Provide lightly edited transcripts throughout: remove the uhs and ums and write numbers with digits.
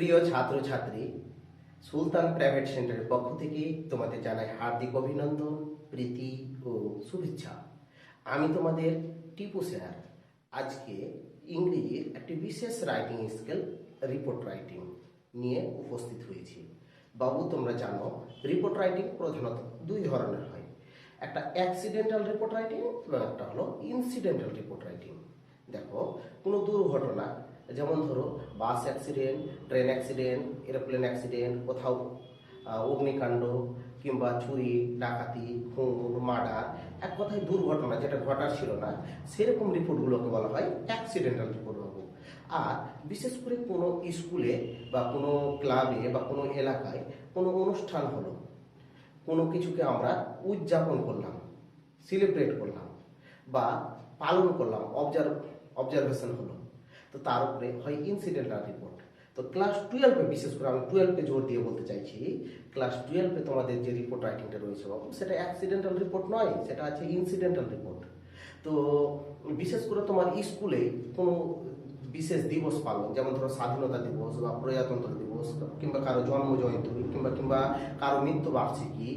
প্রিয় ছাত্রছাত্রী, সুলতান প্রাইভেট সেন্টারের পক্ষ থেকে তোমাদের জানাই হার্দিক অভিনন্দন, প্রীতি ও শুভেচ্ছা। আমি তোমাদের টিপু স্যার। আজকে ইংরেজির একটি বিশেষ রাইটিং স্কিল রিপোর্ট রাইটিং নিয়ে উপস্থিত হয়েছি। বাবু, তোমরা জানো রিপোর্ট রাইটিং প্রধানত দুই ধরনের হয়, একটা অ্যাক্সিডেন্টাল রিপোর্ট রাইটিং এবং একটা হলো ইনসিডেন্টাল রিপোর্ট রাইটিং। দেখো, কোনো দুর্ঘটনা, যেমন ধরো bus accident, train accident, aeroplane accident, কোথাও অগ্নিকাণ্ড কিংবা চুরি ডাকাতি খুন মার্ডার, এক কথায় দুর্ঘটনা যেটা ঘটার ছিল না, সেরকম রিপোর্টগুলোকে বলা হয় অ্যাক্সিডেন্টাল রিপোর্ট বাবু। আর বিশেষ করে কোনো স্কুলে বা কোনো ক্লাবে বা কোনো এলাকায় কোনো অনুষ্ঠান হলো, কোনো কিছুকে আমরা উদযাপন করলাম, সেলিব্রেট করলাম বা পালন করলাম, অবজারভেশন হলো, তো তার উপরে হয় ইনসিডেন্টাল রিপোর্ট। তো ক্লাস 12-এ, বিশেষ করে আমি 12-এ জোর দিয়ে বলতে চাইছি, ক্লাস 12-এ তোমাদের যে রিপোর্ট রাইটিংটা রয়েছে বাবু, সেটা অ্যাক্সিডেন্টাল রিপোর্ট নয়, সেটা আছে ইনসিডেন্টাল রিপোর্ট। তো বিশেষ করে তোমার স্কুলে কোনো বিশেষ দিবস পালন, যেমন ধরো স্বাধীনতা দিবস বা প্রজাতন্ত্র দিবস কিংবা কারো জন্ম জয়ন্তী কিংবা কারো মৃত্যুবার্ষিকী,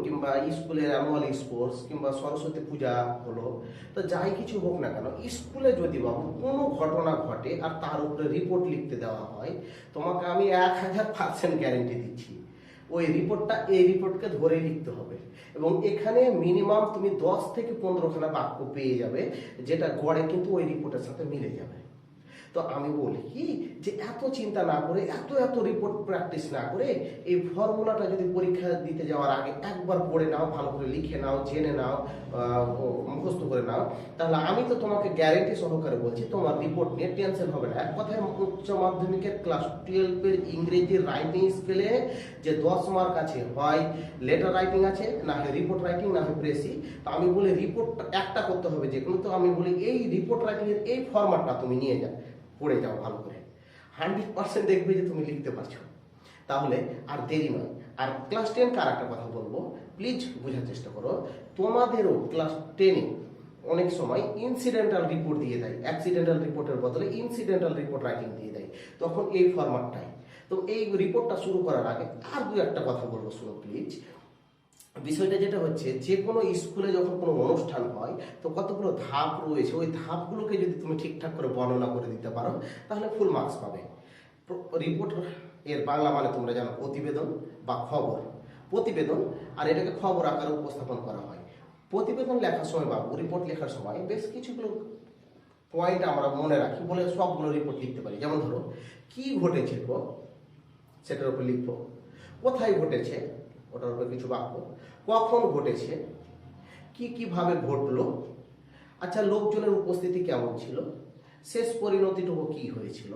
কিংবা স্কুলের অ্যানুয়াল স্পোর্টস কিংবা সরস্বতী পূজা হলো, তো যাই কিছু হোক না কেন, স্কুলে যদি বাবু কোনো ঘটনা ঘটে আর তার উপরে রিপোর্ট লিখতে দেওয়া হয়, তোমাকে আমি 1000% গ্যারেন্টি দিচ্ছি ওই রিপোর্টটা এই রিপোর্টকে ধরে লিখতে হবে। এবং এখানে মিনিমাম তুমি 10 থেকে 15খানা বাক্য পেয়ে যাবে, যেটা গড়ে কিন্তু ওই রিপোর্টের সাথে মিলে যাবে। তো আমি বলি কি, যে এত চিন্তা না করে, এত রিপোর্ট প্র্যাকটিস না করে, এই ফর্মুলাটা যদি পরীক্ষা দিতে যাওয়ার আগে একবার পড়ে নাও, ভালো করে লিখে নাও, জেনে নাও, মুখস্থ করে নাও, তাহলে আমি তো তোমাকে গ্যারেন্টি সহকারে বলছি তোমার রিপোর্ট নিয়ে টেনশন হবে না। এক কথায় উচ্চ মাধ্যমিকের ক্লাস 12-এর ইংরেজি রাইটিং স্কেলে যে 10 মার্ক আছে, হয় লেটার রাইটিং আছে, না হয় রিপোর্ট রাইটিং, না হয় প্রেসি। তো আমি বলি রিপোর্ট একটা করতে হবে যে কোনো, তো আমি বলি এই রিপোর্ট রাইটিংয়ের এই ফরম্যাটটা তুমি নিয়ে যাও, পড়ে যাও ভালো করে, 100% দেখবে যে তুমি লিখতে পারছো। তাহলে আর দেরি নয়। আর ক্লাস 10 কার একটা কথা বলবো, প্লিজ বোঝার চেষ্টা করো, তোমাদেরও ক্লাস 10-এ অনেক সময় ইনসিডেন্টাল রিপোর্ট দিয়ে দেয়, অ্যাক্সিডেন্টাল রিপোর্টের বদলে ইনসিডেন্টাল রিপোর্ট রাইটিং দিয়ে দেয়, তখন এই ফরম্যাটটাই। তো এই রিপোর্টটা শুরু করার আগে আর দু একটা কথা বলবো, শুনো প্লিজ। বিষয়টা যেটা হচ্ছে, যে কোনো স্কুলে যখন কোনো অনুষ্ঠান হয়, তো কতগুলো ধাপ রয়েছে, ওই ধাপগুলোকে যদি তুমি ঠিকঠাক করে বর্ণনা করে দিতে পারো, তাহলে ফুল মার্কস পাবে। রিপোর্ট এর বাংলা মানে তোমরা জানো প্রতিবেদন বা খবর। প্রতিবেদন, আর এটাকে খবর আকারে উপস্থাপন করা হয়। প্রতিবেদন লেখার সময় বাবু, রিপোর্ট লেখার সময় বেশ কিছুগুলো পয়েন্ট আমরা মনে রাখি বলে সবগুলো রিপোর্ট লিখতে পারি। যেমন ধরো, কি ঘটেছিল সেটার উপর লিখবো, কোথায় ঘটেছে ওটার উপর কিছু বাক্য, কখন ঘটেছে, কিভাবে ঘটলো, আচ্ছা লোকজনের উপস্থিতি কেমন ছিল, শেষ পরিণতিটুকু কি হয়েছিল,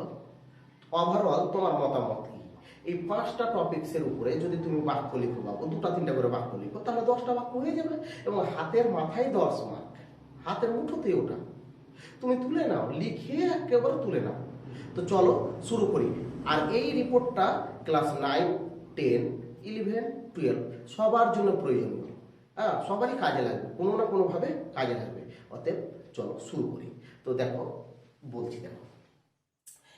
ওভারঅল তোমার মতামত কি। এই 5টা টপিকসের উপরে যদি তুমি বাক্য লিখো বাবু, 2-3টা করে বাক্য লিখো, তাহলে 10টা বাক্য হয়ে যাবে। এবং হাতের মাথায় 10 মার্ক, হাতের মুঠোতে ওটা তুমি তুলে নাও, লিখে একেবারে তুলে নাও। তো চলো শুরু করি। আর এই রিপোর্টটা ক্লাস 9, 10, 11, 12 সবার জন্য প্রয়োজনীয়। সবারই কাজে লাগবে, কোনো না কোনোভাবে কাজে লাগবে। অতএব চলো শুরু করি। তো দেখো, বলছি, দেখো,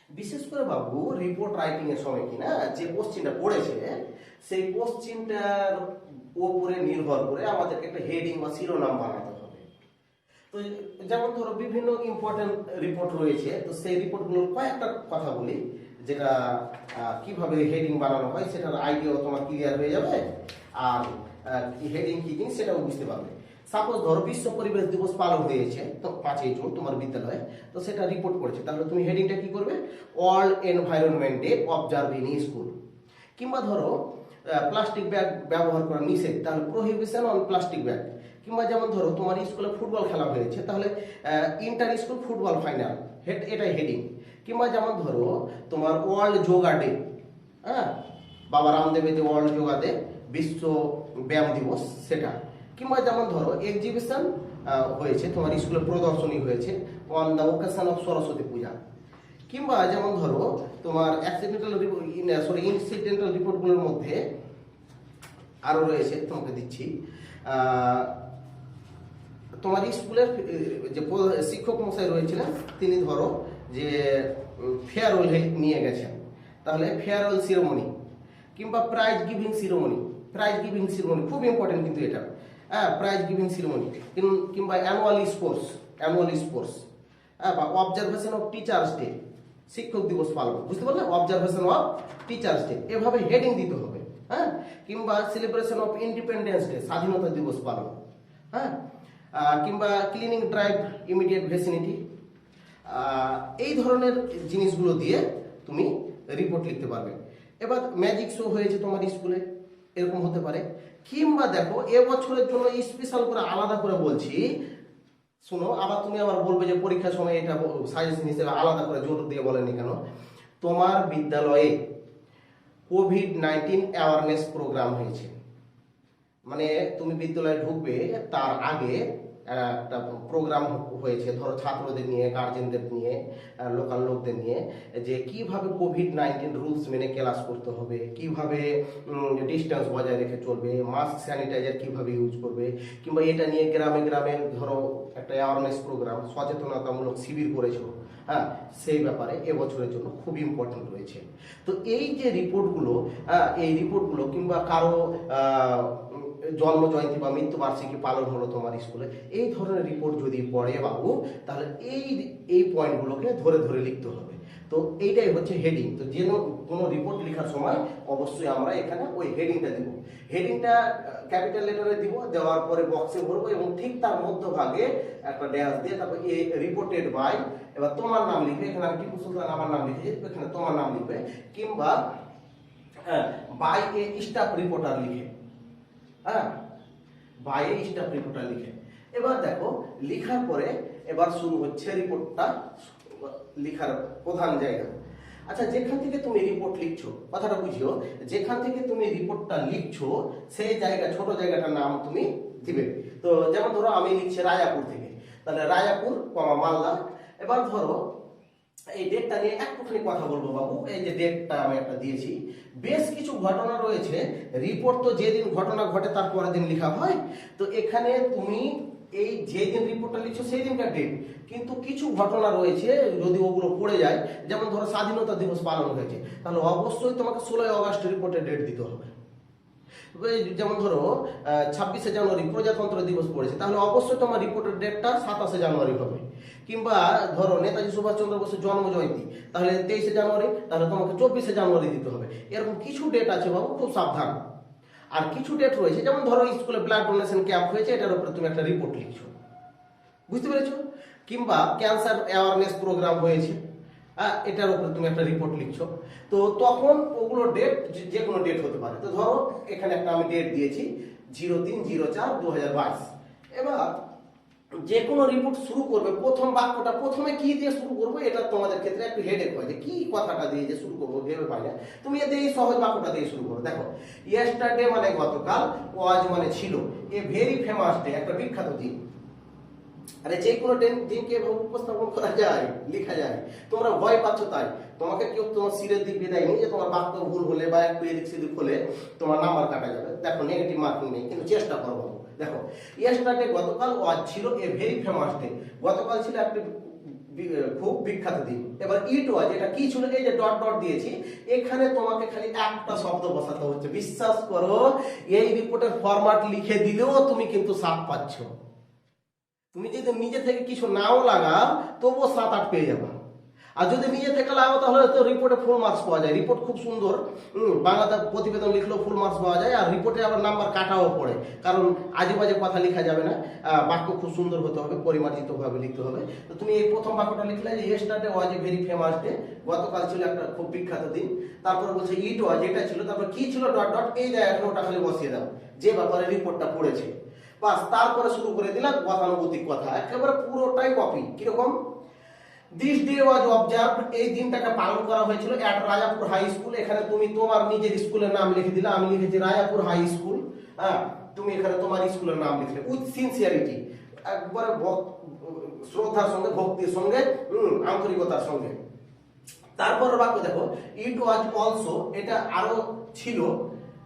বিশেষ করে বাবু রিপোর্ট রাইটিং এর সময় কিনা যে কোশ্চিনটা পড়েছে, সেই কোশ্চিনটার উপরে নির্ভর করে আমাদেরকে একটা হেডিং বা শিরোনাম বানাতে হবে। তো যেমন ধরো বিভিন্ন ইম্পর্টেন্ট রিপোর্ট রয়েছে, তো সেই রিপোর্টগুলোর কয়েকটা কথা বলি, যেটা কিভাবে হেডিং বানানো হয় সেটার আইডিয়াও তোমার ক্লিয়ার হয়ে যাবে, আর হেডিং কি জিনিস সেটাও বুঝতে পারবে। সাপোজ ধরো বিশ্ব পরিবেশ দিবস পালন হয়েছে, তো 5ই জুন তোমার বিদ্যালয়ে, তো সেটা রিপোর্ট করেছে, তাহলে তুমি হেডিংটা কি করবে, world environment day observe in school. কিংবা ধরো প্লাস্টিক ব্যাগ ব্যবহার করা নিষেধ, তাহলে প্রহিবিশন অন প্লাস্টিক ব্যাগ। কিংবা যেমন ধরো তোমার স্কুলে ফুটবল খেলা হয়েছে, তাহলে ইন্টার স্কুল ফুটবল ফাইনাল, এটাই হেডিং। কিংবা যেমন ধরো তোমার ওয়ার্ল্ড যোগা ডে, বাবা রামদেবের যে ওয়ার্ল্ড যোগা ডে, বিশ্ব ব্যায়াম দিবস, সেটা। কিংবা যেমন ধরো এক্সিবিশন হয়েছে, তোমার স্কুলে প্রদর্শনী হয়েছে on the occasion of Saraswati Puja. কিংবা যেমন ধরো তোমার ইনসিডেন্টাল রিপোর্টগুলোর মধ্যে আরো রয়েছে, তোমাকে দিচ্ছি। তোমার স্কুলের যে শিক্ষক মশাই রয়েছিলেন, তিনি ধরো যে ফেয়ারওয়েল নিয়ে গেছেন, তাহলে ফেয়ারওয়েল সিরিমনি কিংবা prize giving ceremony. Prize giving ceremony খুব ইম্পর্টেন্ট কিন্তু এটা, হ্যাঁ, প্রাইজ গিভিং সিরিমনি কিংবা অ্যানুয়াল স্পোর্টস, হ্যাঁ, বা অবজারভেশন অফ টিচার্স ডে, শিক্ষক দিবস পালন, বুঝতে পারলে, অবজারভেশন অফ টিচার্স ডে, এভাবে হেডিং দিতে হবে, হ্যাঁ, কিংবা সেলিব্রেশন অফ ইন্ডিপেন্ডেন্স ডে, স্বাধীনতা দিবস পালন, হ্যাঁ, কিংবা ক্লিনিং ড্রাইভ ইমিডিয়েট ভেসিনিটি। এই ধরনের জিনিসগুলো দিয়ে তুমি রিপোর্ট লিখতে পারবে। এবার ম্যাজিক শো হয়েছে তোমার স্কুলে, এরকম হতে পারে। কিংবা দেখো এবছরের জন্য স্পেশাল করে আলাদা করে বলছি, শুনো, আবার তুমি আবার বলবে যে পরীক্ষার সময় এটা সাজেশন হিসেবে আলাদা করে জোর দিয়ে বলেনি কেন। তোমার বিদ্যালয়ে কোভিড-19 অ্যাওয়ারনেস প্রোগ্রাম হয়েছে, মানে তুমি বিদ্যালয়ে ঢুকবে তার আগে একটা প্রোগ্রাম হয়েছে, ধরো ছাত্রদের নিয়ে, গার্জেনদের নিয়ে, লোকাল লোকদের নিয়ে, যে কিভাবে কোভিড-19 রুলস মেনে ক্লাস করতে হবে, কিভাবে ডিস্টেন্স বজায় রেখে চলবে, মাস্ক স্যানিটাইজার কিভাবে ইউজ করবে, কিংবা এটা নিয়ে গ্রামে গ্রামে ধরো একটা অ্যাওয়ারনেস প্রোগ্রাম, সচেতনতামূলক শিবির করেছো, হ্যাঁ, সেই ব্যাপারে এবছরের জন্য খুব ইম্পর্টেন্ট রয়েছে। তো এই যে রিপোর্টগুলো, এই রিপোর্টগুলো কিংবা কারো জন্ম জয়ন্তী বা মৃত্যুবার্ষিকী পালন হলো তোমার স্কুলে, এই ধরনের রিপোর্ট যদি পড়ে বাবু, তাহলে এই পয়েন্টগুলোকে ধরে ধরে লিখতে হবে। তো এইটাই হচ্ছে হেডিং। তো যে কোনো রিপোর্ট লেখার সময় অবশ্যই আমরা এখানে ওই হেডিংটা দিব। হেডিংটা ক্যাপিটাল লেটারে দিব, দেওয়ার পরে বক্সে ভরবো এবং ঠিক তার মধ্যভাগে একটা ড্যাশ দিয়ে তারপর রিপোর্টেড বাই, এবার তোমার নাম লিখবে, এখানে আমি টিপু সুলতান আমার নাম লিখেছি, এখানে তোমার নাম লিখবে, কিংবা বাই এ স্টাফ রিপোর্টার লিখে, হ্যাঁ, বাই এ স্টাফ রিপোর্টার লিখে। এবার দেখো লিখার পরে এবার শুরু হচ্ছে রিপোর্টটা লিখার প্রধান জায়গা। আচ্ছা, যেখান থেকে তুমি রিপোর্ট লিখছো, কথাটা বুঝিও, যেখান থেকে তুমি রিপোর্টটা লিখছো সেই জায়গা, ছোট জায়গাটার নাম তুমি দিবে। তো যেমন ধরো আমি লিখছি রায়াপুর থেকে, তাহলে রায়াপুর, মালদা। এবার ধরো এই ডেটটা নিয়ে একটুখানি কথা বলবো বাবু। এই যে ডেটটা আমি একটা দিয়েছি, বেশ কিছু ঘটনা রয়েছে। রিপোর্ট তো যেদিন ঘটনা ঘটে তার পরের দিন লেখা হয়, তো এখানে তুমি এই যেদিন রিপোর্টটা লিখছো সেই দিনকার ডেট, কিন্তু কিছু ঘটনা রয়েছে যদি ওগুলো পড়ে যায়, যেমন ধরো স্বাধীনতা দিবস পালন হয়েছে, তাহলে অবশ্যই তোমাকে 16 আগস্ট রিপোর্টের ডেট দিতে হবে। যেমন ধরো 26শে জানুয়ারি প্রজাতন্ত্র দিবস পড়েছে, তাহলে অবশ্যই তোমার রিপোর্টের ডেটটা 27শে জানুয়ারি হবে। কিংবা ধরো নেতাজি সুভাষচন্দ্র বসুর জন্ম জয়ন্তী, তাহলে 23শে জানুয়ারি, তাহলে তোমাকে 24শে জানুয়ারি দিতে হবে। এরকম কিছু ডেট আছে বাবু, খুব সাবধান। আর কিছু ডেট রয়েছে, যেমন ধরো স্কুলে ব্লাড ডোনেশন ক্যাম্প হয়েছে, এটার উপরে তুমি একটা রিপোর্ট লিখছো, বুঝতে পেরেছো? কিংবা ক্যান্সার অ্যাওয়ারনেস প্রোগ্রাম হয়েছে, এটার উপরে তুমি একটা রিপোর্ট লিখছো। তো তখন ওগুলো ডেট যে কোনো ডেট হতে পারে। তো ধরো এখানে একটা আমি ডেট দিয়েছি 03/04/2022। এবার যে কোনো রিপোর্ট শুরু করবে, প্রথম বাক্যটা প্রথমে কি দিয়ে শুরু করবো, এটা তোমাদের ক্ষেত্রে একটু হেডেক হয় যে কি কথাটা দিয়ে যে শুরু করবো ভেবে পাই না। তুমি এতে এই সহজ বাক্যটা দিয়ে শুরু করো। দেখো, ইয়েস্টারডে মানে গতকাল, ওয়াজ মানে ছিল, এ ভেরি ফেমাস ডে, একটা বিখ্যাত দিন। আরে যে কোনো দিনকে এভাবে উপস্থাপন করা যায়, লেখা যায়। তোমরা ভয় পাচ্ছ তাই, তোমাকে কেউ তোমার সিরের দিক দিয়ে দেয়নি যে তোমার বাক্য ভুল হলে বা একটু এদিক সেদিক হলে তোমার নাম্বার কাটা যাবে। দেখো, নেগেটিভ মার্কিং নেই, কিন্তু চেষ্টা করবো। দেখো, ইয়েস্টারডে গতকাল, ওয়াজ ছিল এ ভেরি ফেমাস ডে, গতকাল ছিল একটি খুব বিখ্যাত দিন। এবার ইট ওয়াজ, এটা কি ছিল, এই যে ডট ডট দিয়েছি, এখানে তোমাকে খালি একটা শব্দ বসাতে হচ্ছে। বিশ্বাস করো, এই রিপোর্টের ফরম্যাট লিখে দিলেও তুমি কিন্তু 7 পাচ্ছ। তুমি যদি নিজে থেকে কিছু নাও লাগাও তবুও 7-8 পেয়ে যাবে। আর যদি নিজে থেকে লাগাও তাহলে তো রিপোর্টে ফুল মার্কস পাওয়া যায়। রিপোর্ট খুব সুন্দর, বাংলাতে প্রতিবেদন লিখলেও ফুল মার্কস পাওয়া যায়। আর রিপোর্টে আবার নাম্বার কাটাও পড়ে, কারণ আজে বাজে কথা লেখা যাবে না, বাক্য খুব সুন্দর হতে হবে, পরিমার্জিত ভাবে লিখতে হবে। তো তুমি এই প্রথম বাক্যটা লিখলে যে yesterday was a very famous day, গতকাল ছিল একটা খুব বিখ্যাত দিন। তারপরে বলছে ইট ওয়াজ, এটা ছিল, তারপর কি ছিল ডট ডট, এই জায়গাটা ওটা খালি বসিয়ে দাও যে ব্যাপারে রিপোর্টটা পড়েছে, বাস। তারপরে শুরু করে দিলাম গতানুগতিক কথা, একেবারে পুরোটাই কপি। কিরকম, দিস ডে ওয়াজ অবজার্ভ, এই দিনটাকে পালন করা হয়েছিল এট রাজাপুর হাই স্কুল। এখানে তুমি তোমার নিজের স্কুলের নাম লিখে দিলে, আমি লিখেছি রাজাপুর হাই স্কুল, হ্যাঁ, তুমি এখানে তোমার স্কুলের নাম লিখলে উইথ সিনসিয়ারিটি, একবারে শ্রদ্ধার সঙ্গে, ভক্তির সঙ্গে, আন্তরিকতার সঙ্গে। তারপর বাক্য দেখো, ইট ওয়াজ অলসো, এটা আরো ছিল,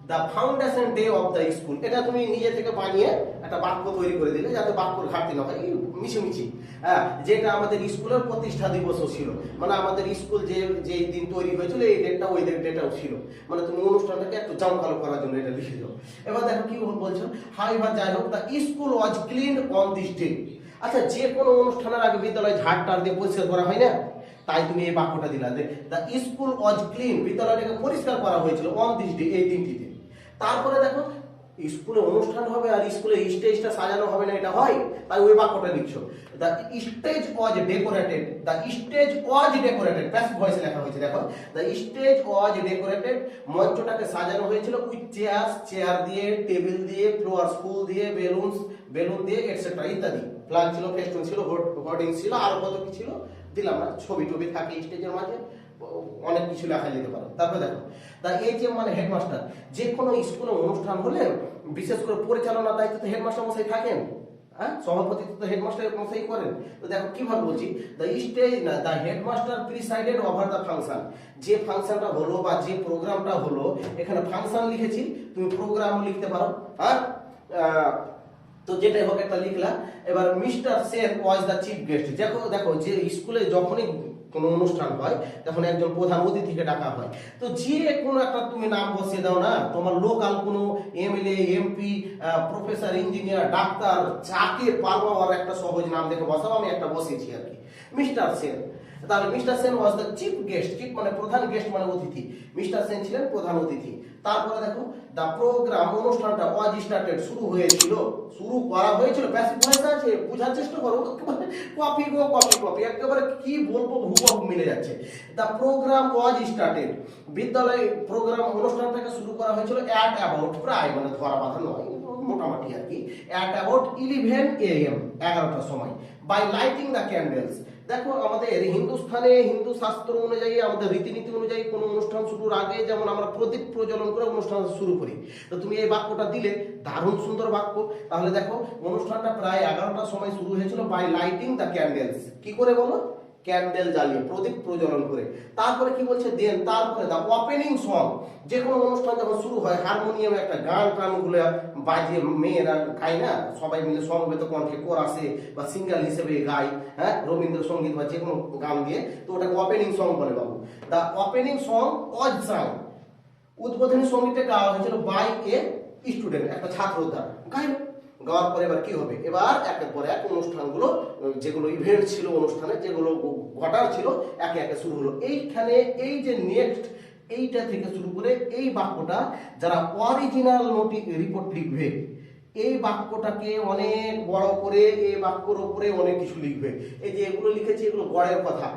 the foundation day of the school. এটা তুমি নিজে থেকে বানিয়ে একটা বাক্য তৈরি করে দিলে যাতে বাক্যর ঘাটতি না হয়, মিছিমিছি। হ্যাঁ, যেটা আমাদের স্কুলের প্রতিষ্ঠা দিবসও ছিল, মানে আমাদের স্কুল যে দিন তৈরি হয়েছিল এই ডেটটা ওই ডেটটাও ছিল, মানে তুমি অনুষ্ঠানটাকে একটু জমকালো করার জন্য এটা লিখে দাও। এবার দেখো কি বলছো, হাউএভার যাই হোক the school was cleaned on this day. আচ্ছা, যে কোনো অনুষ্ঠানের আগে বিদ্যালয় ঝাড় টাড় দিয়ে পরিষ্কার করা হয় না, তাই তুমি এই বাক্যটা দিলা যে দ্য স্কুল ওয়াজ ক্লিন, বিদ্যালয়টাকে পরিষ্কার করা হয়েছিল অন দিস ডে, এই দিনটিতে। তারপরে দেখো স্কুলে অনুষ্ঠান হবে আর স্কুলে স্টেজটা সাজানো হবে না, এটা হয়? তাই ওই বাক্যটা লিখছো, the stage was decorated. The stage was decorated, passive ভয়েসে লেখা হয়েছে, দেখো দ্য স্টেজ ওয়াজ ডেকোরেটেড, মঞ্চটাকে সাজানো হয়েছিল উইথ চেয়ার দিয়ে, টেবিল দিয়ে, ফ্লাওয়ার্স ফুল দিয়ে, বেলুন দিয়ে এটসেট্রা ইত্যাদি। ফ্ল্যাগ ছিল, ফেস্টুন ছিল, হোর্ডিং ছিল, আর কত কি ছিল দিলাম না, ছবি টবি থাকে স্টেজের মাঝে, অনেক কিছু লেখা যেতে পারে। তারপরে দেখো দা এইচএম মানে হেডমাস্টার। যে কোনো স্কুলে অনুষ্ঠান হলে বিশেষ করে পরিচালনার দায়িত্বে তো হেডমাস্টার মশাই থাকেন, হ্যাঁ, সভাপতিত্ব তো হেডমাস্টার মশাই করেন। তো দেখো কিভাবে বলছি, দ্য স্টেজ না the headmaster presided over the function. যে ফাংশনটা হলো বা যে প্রোগ্রামটা হলো, এখানে ফাংশন লিখেছি, তুমি প্রোগ্রামও লিখতে পারো। হ্যাঁ, তো যেটাই হোক একটা লিখলা। এবার mister Sen was the chief guest. দেখো যে স্কুলে যখনই কোনো অনুষ্ঠান হয় তখন একজন প্রধান অতিথিকে ডাকা হয়। তো যে কোনো একটা তুমি নাম বসিয়ে দাও না, তোমার লোকাল কোনো MLA, MP, professor, engineer, doctor, যাকে পারবো আর একটা সহজ নাম দেখে বসাও, আমি একটা বসিয়েছি আর কি, মিস্টার সেন। তাহলে mister Sen was the chief guest. Chief মানে প্রধান, গেস্ট মানে অতিথি, মিস্টার সেন ছিলেন প্রধান অতিথি। তারপরে দেখো দা প্রোগ্রাম, অনুষ্ঠানটা ওয়াজ স্টার্টেড, শুরু হয়েছিল, শুরু করা হয়েছিল, প্যাসিভ ভয়েস আছে, বোঝার চেষ্টা করো, কপি একেবারে কি বলবো হুবহু মিলে যাচ্ছে। দা প্রোগ্রাম ওয়াজ স্টার্টেড, বিদ্যালয়ে প্রোগ্রাম অনুষ্ঠানটাকে শুরু করা হয়েছিল অ্যাট অ্যাবাউট, প্রায় মানে ধরা বাঁধা নয়, মোটামুটি আর কি, অ্যাট অ্যাবাউট 11 AM, 11টার সময়, বাই লাইটিং দ্য ক্যান্ডেলস। দেখো আমাদের হিন্দুস্থানে হিন্দু শাস্ত্র অনুযায়ী, আমাদের রীতিনীতি অনুযায়ী কোন অনুষ্ঠান শুরুর আগে যেমন আমরা প্রদীপ প্রজ্বলন করে অনুষ্ঠান শুরু করি। তো তুমি এই বাক্যটা দিলে, দারুণ সুন্দর বাক্য। তাহলে দেখো অনুষ্ঠানটা প্রায় 11টার সময় শুরু হয়েছিল বাই লাইটিং দ্য ক্যান্ডেলস, কি করে বলো, ক্যান্ডেল জ্বালিয়ে, প্রদীপ প্রজ্বলন করে। তারপরে কি বলছে, দেন তারপরে দা ওপেনিং সং, যে কোনো অনুষ্ঠান যখন শুরু হয় হারমোনিয়ামে একটা গান গুলো বাজিয়ে মেয়েরা গায় না, সবাই মিলে সমবেত কণ্ঠে কোরাসে বা সিঙ্গেল হিসেবে গায়, হ্যাঁ, রবীন্দ্রসঙ্গীত বা যে কোনো গান দিয়ে, তো ওটাকে ওপেনিং সং বলে বাবু। দা ওপেনিং সং ওয়াজ সাং, উদ্বোধনী সঙ্গীতটা গাওয়া হয়েছিল বাই এ স্টুডেন্ট, একটা ছাত্র দ্বারা গাইল। গাওয়ার পরে এবার কি হবে, এবার একের পর এক অনুষ্ঠানগুলো, যেগুলো ইভেন্ট ছিল অনুষ্ঠানে, যেগুলো ঘটার ছিল, একে একে শুরু হলো। এইখানে এই যে নেক্সট, এইটা থেকে শুরু করে এই বাক্যটা যারা অরিজিনাল রিপোর্ট লিখবে, এই বাক্যটাকে অনেক বড় করে এই বাক্যর উপরে অনেক কিছু লিখবে। এই যে এগুলো লিখেছি, এগুলো গড়ের কথা,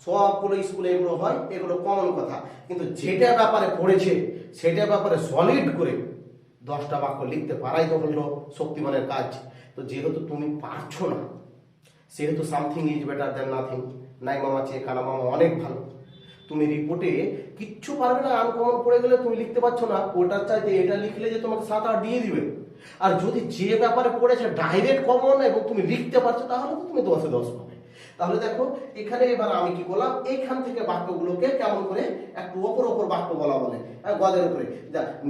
সবগুলো স্কুলে এগুলো হয়, এগুলো কমন কথা, কিন্তু যেটা ব্যাপারে পড়েছে সেটা ব্যাপারে সলিড করে 10টা বাক্য লিখতে পারাই তো হলো শক্তিমানের কাজ। তো যেহেতু তুমি পারছো না, সেহেতু something is better than nothing, নাই মামা চেয়ে কানা মামা অনেক ভালো। তুমি রিপোর্টে কিচ্ছু পারবে না, আনকমন পড়ে গেলে তুমি লিখতে পারছো না, ওটার চাইতে এটা লিখলে যে তোমাকে 7-8 দিয়ে দিবে। আর যদি যে ব্যাপারে পড়েছে ডাইরেক্ট কমন এবং তুমি লিখতে পারছো, তাহলে তো তুমি 10-এ 10 পাবে। তাহলে দেখো এখানে এবার আমি কি করলাম, এইখান থেকে বাক্যগুলোকে কেমন করে একটু ওপর বাক্য বলা বলে, গদের উপরে।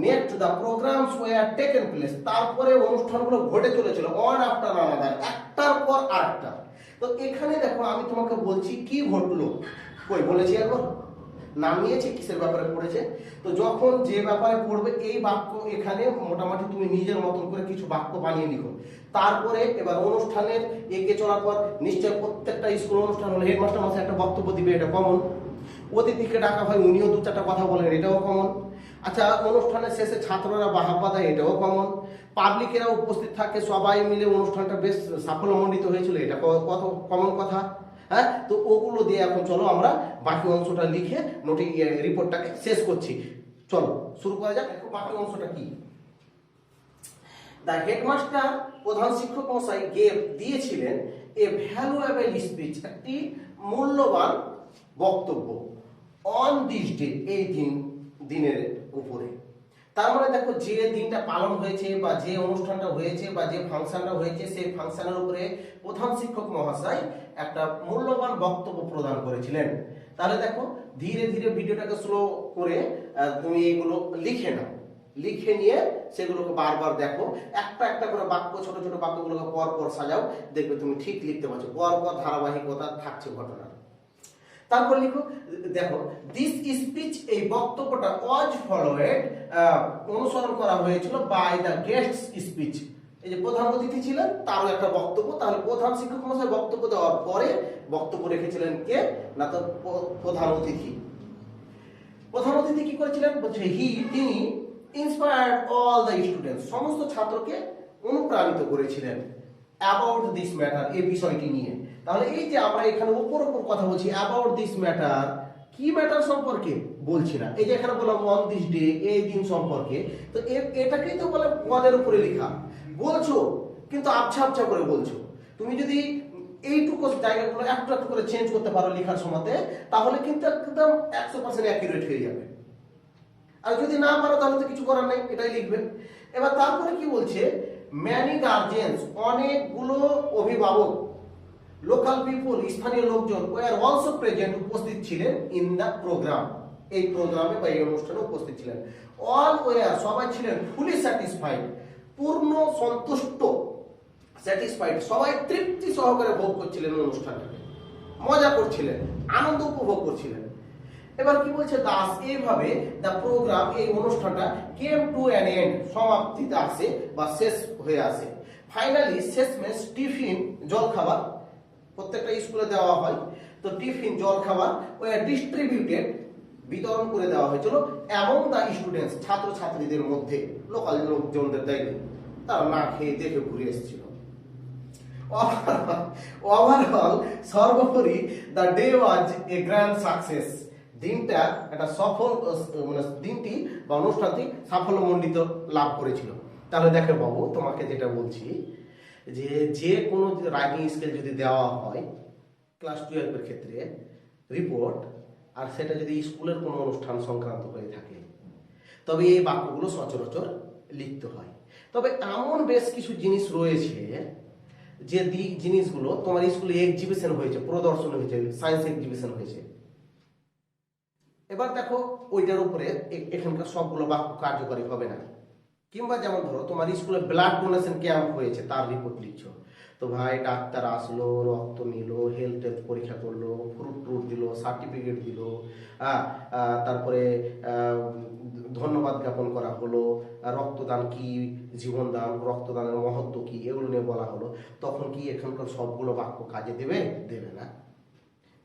নেক্সট দা প্রোগ্রামস ওয়্যার টেকেন প্লেস, তারপরে অনুষ্ঠানগুলো ঘটে চলেছিল ওয়ান আফটার আনাদার, একটার পর আরেকটা। তো এখানে দেখো আমি তোমাকে বলছি কি ঘটলো, কই বলেছি একবার, নাম নিয়েছে কিসের ব্যাপারে পড়েছে। তো যখন যে ব্যাপারে পড়বে এই বাক্য এখানে মোটামুটি তুমি নিজের মতন করে কিছু বাক্য বানিয়ে লিখো। তারপরে এবার অনুষ্ঠানের এগিয়ে চলার পর নিশ্চয় প্রত্যেকটা স্কুল অনুষ্ঠান হলে হেডমাস্টার মশাই একটা বক্তব্য দিবে, এটা কমন। অতিথিকে ডাকা হয়, উনিও 2-4টা কথা বলেন, এটাও কমন। আচ্ছা, অনুষ্ঠানের শেষে ছাত্ররা বাহাবা দেয়, এটাও কমন। পাবলিকেরা উপস্থিত থাকে, সবাই মিলে অনুষ্ঠানটা বেশ সাফল্যমণ্ডিত হয়েছিল, এটা কত কমন কথা। হ্যাঁ, তো ওগুলো দিয়ে এখন চলো আমরা বাকি অংশটা লিখে রিপোর্টটাকে শেষ করছি। চলো শুরু করা যাক। দেখো বাকি অংশটা কি। দ্য হেডমাস্টার, প্রধান শিক্ষক মশাই দিয়েছিলেন এ ভ্যালুয়েবল স্পিচ, একটি মূল্যবান বক্তব্য, অন দিস ডে, এই দিনের উপরে। তার মানে দেখো যে দিনটা পালন হয়েছে বা যে অনুষ্ঠানটা হয়েছে বা যে ফাংশনটা হয়েছে, সেই ফাংশনের উপরে প্রধান শিক্ষক মহাশয় একটা মূল্যবান বক্তব্য প্রদান করেছিলেন। তাহলে দেখো ধীরে ধীরে ভিডিওটাকে স্লো করে তুমি এগুলো লিখে নাও, লিখে নিয়ে সেগুলোকে বারবার দেখো, একটা একটা করে বাক্য, ছোট ছোট বাক্যগুলোকে পর পর সাজাও, দেখবে তুমি ঠিক লিখতে পারছো, পর পর ধারাবাহিকতা থাকছে ঘটনা। তারপর লিখো, দেখো দিস স্পিচ, এই বক্তব্যটা ওয়াজ ফলোয়েড, অনুসরণ করা হয়েছিল বাই দ্য গেস্ট স্পিচ, এই যে প্রধান অতিথি ছিলেন তারও একটা বক্তব্য। তাহলে প্রধান শিক্ষক মহাশয় বক্তব্য দেওয়ার পরে বক্তব্য রেখেছিলেন কে, না তো প্রধান অতিথি। প্রধান অতিথি কি করেছিলেন, বলছে তিনি ইন্সপায়ার্ড অল দ্য স্টুডেন্টস, সমস্ত ছাত্রকে অনুপ্রাণিত করেছিলেন অ্যাবাউট দিস ম্যাটার, এই বিষয়টি নিয়ে। তাহলে এই যে আমরা এখানে উপর কথা বলছি অ্যাবাউট দিস ম্যাটার, কি ম্যাটার সম্পর্কে বলছি না, এই যে এখানে বললাম অন দিস ডে, এই দিন সম্পর্কে, তো এটাকেই তো বলে পদের উপরে লেখা বলছো, কিন্তু আবছা আবছা করে বলছো। তুমি যদি এইটুকু জায়গাগুলো একটু একটু করে চেঞ্জ করতে পারো লেখার সময়তে, তাহলে কিন্তু একদম 100% অ্যাকুরেট হয়ে যাবে। আর যদি না পারো তাহলে তো কিছু করার নেই, এটাই লিখবে। এবার তারপরে কি বলছে, ম্যানি গার্জিয়ানস, অনেকগুলো অভিভাবক, লোকাল পিপল, স্থানীয় লোকজন, ওয়ার অলসো প্রেজেন্ট, উপস্থিত ছিলেন ইন দ্য প্রোগ্রাম, এই প্রোগ্রামে বা এই অনুষ্ঠানে উপস্থিত ছিলেন। অল ওয়ার, সবাই ছিলেন ফুলি স্যাটিসফাইড, পূর্ণ সন্তুষ্ট, স্যাটিসফাইড, সবাই তৃপ্তি সহকারে ভোগ করছিলেন অনুষ্ঠানটাকে, মজা করছিলেন, আনন্দ উপভোগ করছিলেন। এবার কি বলছে, দাস, এইভাবে দ্য প্রোগ্রাম, এই অনুষ্ঠানটা কেম টু অ্যান এন্ড, সমাপ্তিতে আসে বা শেষ হয়ে আসে। ফাইনালি শেষমেশ টিফিন, জলখাবার প্রত্যেকটা স্কুলে দেওয়া হয়, তো টিফিন জলখাবার ওয়ার ডিস্ট্রিবিউটেড, বিতরণ করে দেওয়া হয়েছিল অ্যামং দ্য স্টুডেন্টস, ছাত্র ছাত্রীদের মধ্যে, লোকাল লোকজনদের দেয়নি, তারা না খেয়ে দেখে ঘুরে এসেছিল। ওভারঅল, সর্বোপরি the day was a grand success, দিনটা একটা সফল, মানে দিনটি বা অনুষ্ঠানটি সাফল্যমণ্ডিত লাভ করেছিল। তাহলে দেখো বাবু, তোমাকে যেটা বলছি, যে কোনো রাইটিং স্কেল যদি দেওয়া হয় ক্লাস 12 এর ক্ষেত্রে রিপোর্ট, আর সেটা যদি স্কুলের কোনো অনুষ্ঠান সংক্রান্ত হয়ে থাকে, তবে এই বাক্যগুলো সচরাচর লিখতে হয়। তবে এমন বেশ কিছু জিনিস রয়েছে যে জিনিসগুলো তোমার স্কুলে এক্সিবিশন হয়েছে, প্রদর্শন হয়েছে, সায়েন্স এক্সিবিশন হয়েছে, এবার দেখো ওইটার উপরে এখানকার সবগুলো বাক্য কার্যকরী হবে না। কিংবা যেমন ধরো তোমার স্কুলে ব্লাড ডোনেশন ক্যাম্প হয়েছে, তার রিপোর্ট লিখছো, তো ভাই ডাক্তার আসলো, রক্ত নিল, হেলথ পরীক্ষা করলো, ফ্রুট দিল, সার্টিফিকেট দিল, তারপরে ধন্যবাদ জ্ঞাপন করা হলো, রক্তদান কি, জীবনদান, রক্তদানের মহত্ব কি, এগুলো নিয়ে বলা হলো, তখন কি এখানকার সবগুলো বাক্য কাজে দেবে? দেবে না।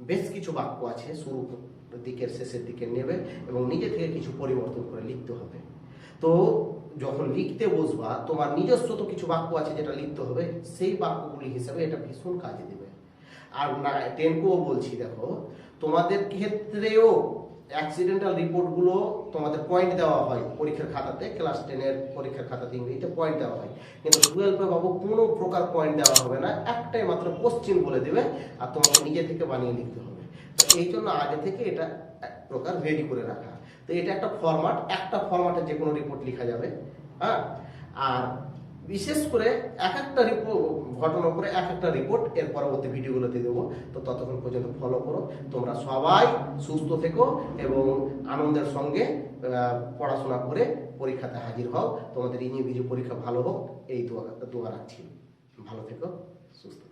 বেশ কিছু বাক্য আছে শুরু দিকের শেষের দিকে নেবে এবং নিজে থেকে কিছু পরিবর্তন করে লিখতে হবে। তো যখন লিখতে বসবা, তোমার নিজস্ব তো কিছু বাক্য আছে যেটা লিখতে হবে, সেই বাক্যগুলি হিসাবে এটা ভীষণ কাজে দেবে। আর না, 10কেও বলছি, দেখো তোমাদের ক্ষেত্রেও অ্যাক্সিডেন্টাল রিপোর্টগুলো তোমাদের পয়েন্ট দেওয়া হয় পরীক্ষার খাতাতে, ক্লাস 10-এর পরীক্ষার খাতাতে ইংরেজিতে পয়েন্ট দেওয়া হয়, কিন্তু 12-এ বাবু কোনো প্রকার পয়েন্ট দেওয়া হবে না, একটাই মাত্র কোশ্চিন বলে দেবে আর তোমাকে নিজে থেকে বানিয়ে লিখতে হবে। তো এই জন্য আগে থেকে এটা এক প্রকার রেডি করে রাখা। তো এটা একটা ফরম্যাট, একটা ফরম্যাটে যে কোনো রিপোর্ট লেখা যাবে। হ্যাঁ, আর বিশেষ করে এক একটা ঘটনার উপরে এক একটা রিপোর্ট এর পরবর্তী ভিডিওগুলোতে দেবো। তো ততক্ষণ পর্যন্ত ফলো করো। তোমরা সবাই সুস্থ থেকো এবং আনন্দের সঙ্গে পড়াশোনা করে পরীক্ষাতে হাজির হও। তোমাদের ইংরেজি পরীক্ষা ভালো হোক, এই দোয়া রাখছি। ভালো থেকো, সুস্থ থেকো।